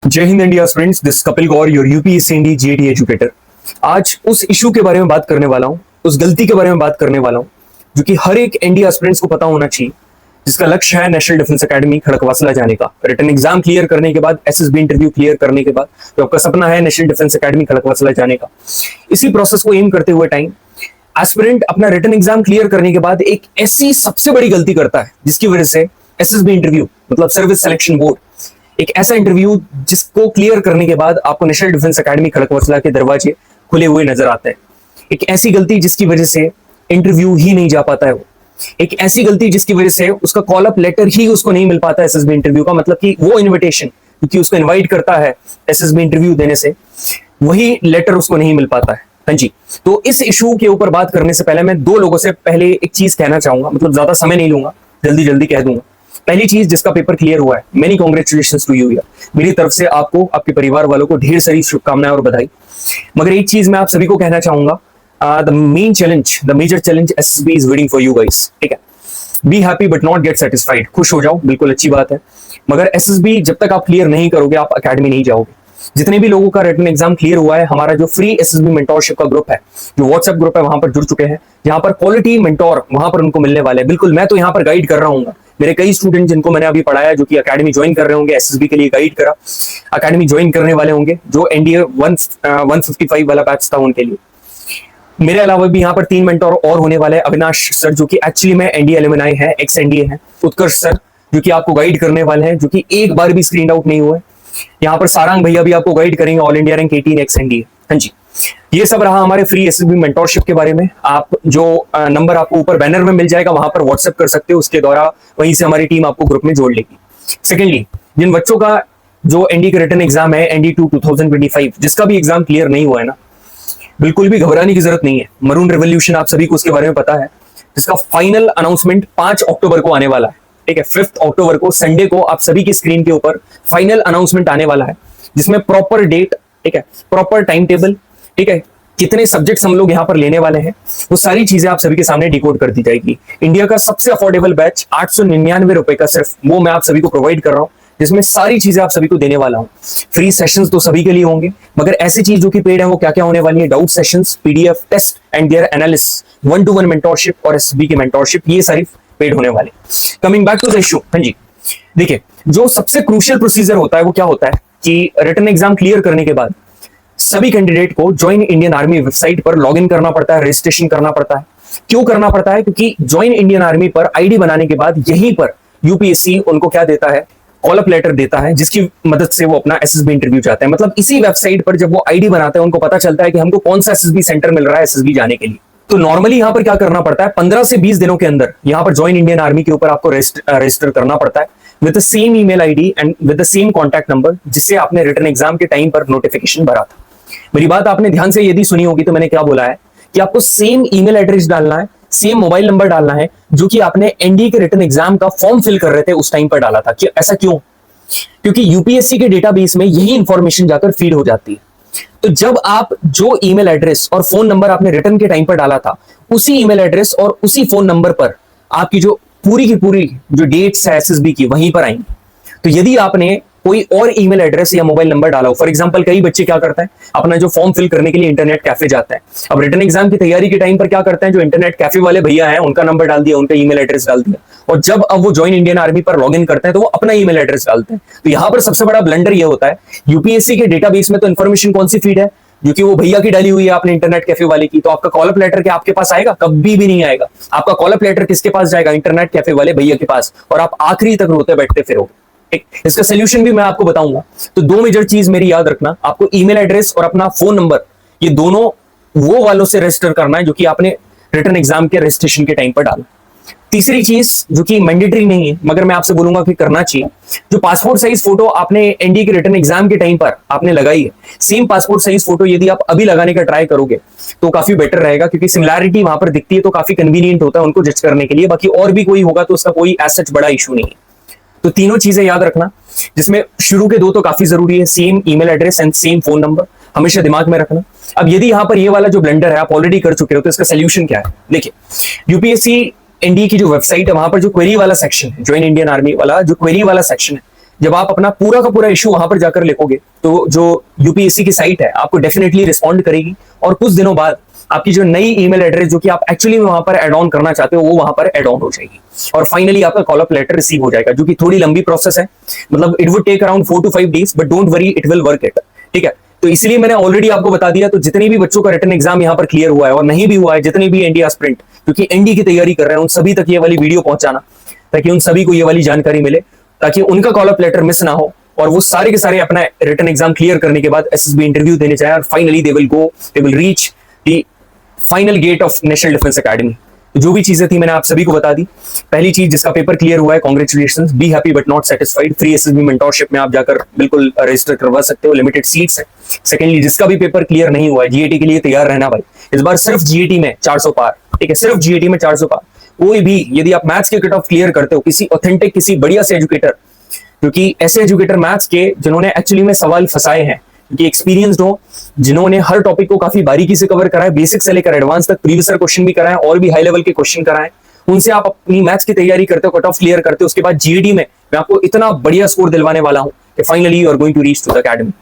जय हिंद India friends, this Kapil Gaur, your UPSC इंडी जीएटी एजुकेटर। आज उस इशू के बारे में बात करने वाला हूं, उस गलती के बारे में बात करने वाला हूं जो कि हर एक एनडीए एस्पिरेंट्स को पता होना चाहिए, जिसका लक्ष्य है नेशनल डिफेंस एकेडमी खड़कवासला जाने का। रिटन एग्जाम क्लियर करने के बाद, एसएसबी इंटरव्यू क्लियर करने के बाद जो आपका सपना है नेशनल डिफेंस एकेडमी खड़कवासला जाने का, इसी प्रोसेस को एम करते हुए टाइम एस्पिरेंट अपना रिटन एग्जाम क्लियर करने के बाद एक ऐसी सबसे बड़ी गलती करता है जिसकी वजह से एसएसबी इंटरव्यू मतलब सर्विस सिलेक्शन बोर्ड, एक ऐसा इंटरव्यू जिसको क्लियर करने के बाद आपको नेशनल डिफेंस एकेडमी खड़कवासला के दरवाजे खुले हुए नजर आते हैं। एक ऐसी गलती जिसकी वजह से इंटरव्यू ही नहीं जा पाता है वो, एक ऐसी गलती जिसकी वजह से उसका कॉल अप लेटर ही उसको नहीं मिल पाता है एसएसबी इंटरव्यू का, मतलब कि वो इनविटेशन क्योंकि उसको इनवाइट करता है एसएसबी इंटरव्यू देने से, वही लेटर उसको नहीं मिल पाता है। हाँ जी, तो इस इशू के ऊपर बात करने से पहले मैं दो लोगों से पहले एक चीज कहना चाहूंगा, मतलब ज्यादा समय नहीं लूंगा, जल्दी जल्दी कह दूंगा। पहली चीज, जिसका पेपर क्लियर हुआ है, मेनी कांग्रेचुलेशंस टू यू। मेरी तरफ से आपको, आपके परिवार वालों को ढेर सारी शुभकामनाएं और बधाई। मगर एक चीज मैं आप सभी को कहना चाहूंगा, the main challenge, the major challenge SSB is waiting for you guys. ठीक है, be happy but not get satisfied. खुश हो जाओ, बिल्कुल अच्छी बात है, मगर एसएसबी जब तक आप क्लियर नहीं करोगे आप अकेडमी नहीं जाओगे। जितने भी लोगों का रिटन एग्जाम क्लियर हुआ है, हमारा जो फ्री एसएसबी मेंटोरशिप का ग्रुप है, जो व्हाट्सएप ग्रुप है, वहां पर जुड़ चुके हैं, जहां पर क्वालिटी मेंटोर वहां पर उनको मिलने वाले हैं। बिल्कुल, मैं तो यहाँ पर गाइड कर रहा हूँ। मेरे कई स्टूडेंट जिनको मैंने अभी पढ़ाया, जो कि अकेडमी ज्वाइन कर रहे होंगे, एसएसबी के लिए गाइड करा, अकेडमी ज्वाइन करने वाले होंगे, जो एनडीए 155 वाला बैच था उनके लिए। मेरे अलावा भी यहाँ पर 3 मेंटोर और होने वाले हैं। अविनाश सर, जो कि एक्चुअली में एनडीए एलुमनाई है, एक्स एनडीए है। उत्कर्ष सर, जो कि आपको गाइड करने वाले हैं, जो कि एक बार भी स्क्रीन आउट नहीं हुए। यहाँ पर सारंग भैया भी आपको गाइड करेंगे, all India rank 18 ex NDA. हाँ जी, ये सब रहा हमारे फ्री एसएसबी मेंटोरशिप के बारे में। आप जो नंबर आपको ऊपर बैनर में मिल जाएगा, वहां पर व्हाट्सएप कर सकते हो, उसके द्वारा वहीं से हमारी टीम आपको ग्रुप में जोड़ लेगी। सेकेंडली, जिन बच्चों का जो एनडी का रिटन एग्जाम है, एनडी 2 2025, जिसका भी एग्जाम क्लियर नहीं हुआ है ना, बिल्कुल भी घबराने की जरूरत नहीं है। मरून रेवोल्यूशन आप सभी को उसके बारे में पता है, जिसका फाइनल अनाउंसमेंट 5 अक्टूबर को आने वाला है। ठीक है, 5 अक्टूबर को संडे को आप सभी की स्क्रीन के ऊपर फाइनल अनाउंसमेंट आने वाला है, जिसमें प्रॉपर डेट, ठीक है, प्रॉपर टाइम टेबल, ठीक है, कितने सब्जेक्ट्स हम लोग यहाँ पर लेने वाले हैं, वो सारी चीजें आप सभी के सामने डिकोड कर दी जाएगी। इंडिया का सबसे अफोर्डेबल बैच 899 रुपए का सिर्फ, वो मैं आप सभी को प्रोवाइड कर रहा हूँ, जिसमें सारी चीजें आप सभी को देने वाला हूँ। फ्री सेशंस तो सभी के लिए होंगे, मगर ऐसी चीज जो कि पेड है वो क्या क्या होने वाली है? Doubt sessions, PDF test and their analysis, 1-to-1 mentorship और एसबी की मेंटोरशिप, ये सारी पेड होने वाले। Coming back to the issue, हाँ जी, देखिए, जो सबसे क्रूशियल प्रोसीजर होता है वो क्या होता है कि रिटन एग्जाम क्लियर करने के बाद सभी कैंडिडेट को ज्वाइन इंडियन आर्मी वेबसाइट पर लॉगिन करना पड़ता है, रजिस्ट्रेशन करना पड़ता है। क्यों करना पड़ता है? क्योंकि ज्वाइन इंडियन आर्मी पर आईडी बनाने के बाद यहीं पर यूपीएससी उनको क्या देता है? कॉल अप लेटर देता है, जिसकी मदद से वो अपना एसएसबी इंटरव्यू चाहते हैं। मतलब इसी वेबसाइट पर जब वो आईडी बनाते हैं, उनको पता चलता है कि हमको कौन सा एसएसबी सेंटर मिल रहा है एसएसबी जाने के लिए। तो नॉर्मली यहाँ पर क्या करना पड़ता है? 15 से 20 दिनों के अंदर यहाँ पर ज्वाइन इंडियन आर्मी के ऊपर आपको रजिस्टर करना पड़ता है with the same email ID and with the same contact number, जिससे आपने रिटन एग्जाम के टाइम पर नोटिफिकेशन भरा था। मेरी बात आपने ध्यान से यदि सुनी होगी तो मैंने क्या बोला है कि आपको सेम ईमेल एड्रेस डालना है, सेम मोबाइल नंबर डालना है, जो कि आपने एनडीए के रिटन एग्जाम का फॉर्म फिल कर रहे थे उस टाइम पर डाला था। ऐसा क्यों? क्योंकि यूपीएससी के डेटाबेस में यही इंफॉर्मेशन जाकर फीड हो जाती है। तो जब आप जो ईमेल एड्रेस और फोन नंबर आपने रिटर्न के टाइम पर डाला था, उसी ईमेल एड्रेस और उसी फोन नंबर पर आपकी जो पूरी की पूरी जो डेट्स है एसएसबी की वहीं पर आएंगी। तो यदि आपने कोई और ईमेल एड्रेस या मोबाइल नंबर डाला हो, फॉर एग्जांपल कई बच्चे क्या करते हैं, अपना जो फॉर्म फिल करने के लिए इंटरनेट कैफे जाते हैं। अब रिटर्न एग्जाम की तैयारी के टाइम पर क्या करते हैं, जो इंटरनेट कैफे वाले भैया हैं उनका नंबर डाल दिया, उनका ईमेल एड्रेस डाल दिया, और जब अब वो ज्वाइन इंडियन आर्मी पर लॉगिन करते हैं तो वो अपना ईमेल एड्रेस डालते हैं। तो यहाँ पर सबसे बड़ा ब्लंडर ये होता है, यूपीएससी के डेटाबेस में तो इन्फॉर्मेशन कौन सी फीड है, जो कि वो भैया की डाली हुई है आपने इंटरनेट कैफे वाले की, तो आपका कॉल अप लेटर क्या आपके पास आएगा? कभी भी नहीं आएगा। आपका कॉल अप लेटर किसके पास जाएगा? इंटरनेट कैफे वाले भैया के पास, और आप आखिरी तक रोते बैठते फिरोगे। इसका सोल्यूशन भी मैं आपको बताऊंगा। तो 2 मेजर चीज मेरी याद रखना, आपको ईमेल एड्रेस और अपना फोन नंबर, ये दोनों वो वालों से रजिस्टर करना है जो कि आपने रिटर्न एग्जाम के रजिस्ट्रेशन के टाइम पर डाला। तीसरी चीज जो कि मैंडेटरी नहीं है, मगर मैं आपसे बोलूंगा कि करना चाहिए, जो पासपोर्ट साइज फोटो आपने एनडीए के रिटर्न एग्जाम के टाइम पर आपने लगाई है, सेम पासपोर्ट साइज फोटो यदि आप अभी लगाने का ट्राई करोगे तो काफी बेटर रहेगा, क्योंकि सिमिलैरिटी वहां पर दिखती है तो काफी कन्वीनियंट होता है उनको जज करने के लिए। बाकी और भी कोई होगा तो उसका कोई एज सच बड़ा इशू नहीं है। तो तीनों चीजें याद रखना, जिसमें शुरू के 2 तो काफी जरूरी है, same email address and same phone number, हमेशा दिमाग में रखना। अब यदि यहाँ पर ये वाला जो ब्लंडर है आप ऑलरेडी कर चुके हो, तो इसका सोल्यूशन क्या है? देखिए, यूपीएससी एनडीए की जो वेबसाइट है, वहां पर जो क्वेरी वाला सेक्शन है, ज्वाइन इंडियन आर्मी वाला जो क्वेरी वाला सेक्शन है, जब आप अपना पूरा का पूरा इशू वहां पर जाकर लिखोगे तो जो यूपीएससी की साइट है आपको डेफिनेटली रिस्पॉन्ड करेगी, और कुछ दिनों बाद आपकी जो नई ईमेल एड्रेस जो कि आप एक्चुअली में वहां पर ऐड ऑन करना चाहते हो वो वहां पर ऐड ऑन हो जाएगी, और फाइनली आपका कॉल अप लेटर रिसीव हो जाएगा, जो कि थोड़ी लंबी प्रोसेस है। मतलब it would take around 4 to 5 days, but don't worry, it will work it. ठीक है, तो इसलिए मैंने ऑलरेडी आपको बता दिया। तो जितने भी बच्चों का रिटन एग्जाम यहाँ पर क्लियर हुआ है और नहीं भी हुआ है, जितने भी एनडी एस्पिरेंट क्योंकि एनडी की तैयारी कर रहे हैं, उन सभी तक ये वाली वीडियो पहुंचाना, ताकि उन सभी को ये वाली जानकारी मिले, ताकि उनका कॉल अप लेटर मिस ना हो और वो सारे के सारे अपना रिटन एग्जाम क्लियर करने के बाद एसएसबी इंटरव्यू देने जाए, और finally they will reach the final gate of national defence academy. तो जो भी चीजें थी मैंने आप सभी को बता दी। पहली चीज, जिसका पेपर क्लियर हुआ है, congratulations, B happy but not satisfied. Free SSB mentorship में आप जाकर बिल्कुल रजिस्टर करवा सकते हो, लिमिटेड सीट्स है। सेकेंडली, जिसका भी पेपर क्लियर नहीं हुआ है, जीएटी के लिए तैयार रहना भाई। इस बार सिर्फ जीएटी में 400 पार, ठीक है, सिर्फ जीएटी में 400 पार। कोई भी यदि आप मैथ्स के कट ऑफ क्लियर करते हो, किसी ऑथेंटिक, किसी बढ़िया से एजुकेटर, क्योंकि ऐसे एजुकेटर मैथ्स के जिन्होंने एक्चुअली में सवाल फंसाए हैं, क्योंकि एक्सपीरियंस्ड हो, जिन्होंने हर टॉपिक को काफी बारीकी से कवर करा है, बेसिक से लेकर एडवांस तक, प्रीवियस क्वेश्चन भी कराए और भी हाई लेवल के क्वेश्चन कराए, उनसे आप अपनी मैथ्स की तैयारी करते हो, कट ऑफ क्लियर करते हो, उसके बाद जीएडी में मैं आपको इतना बढ़िया स्कोर दिलवाने वाला हूं कि finally you are going to reach to the academy.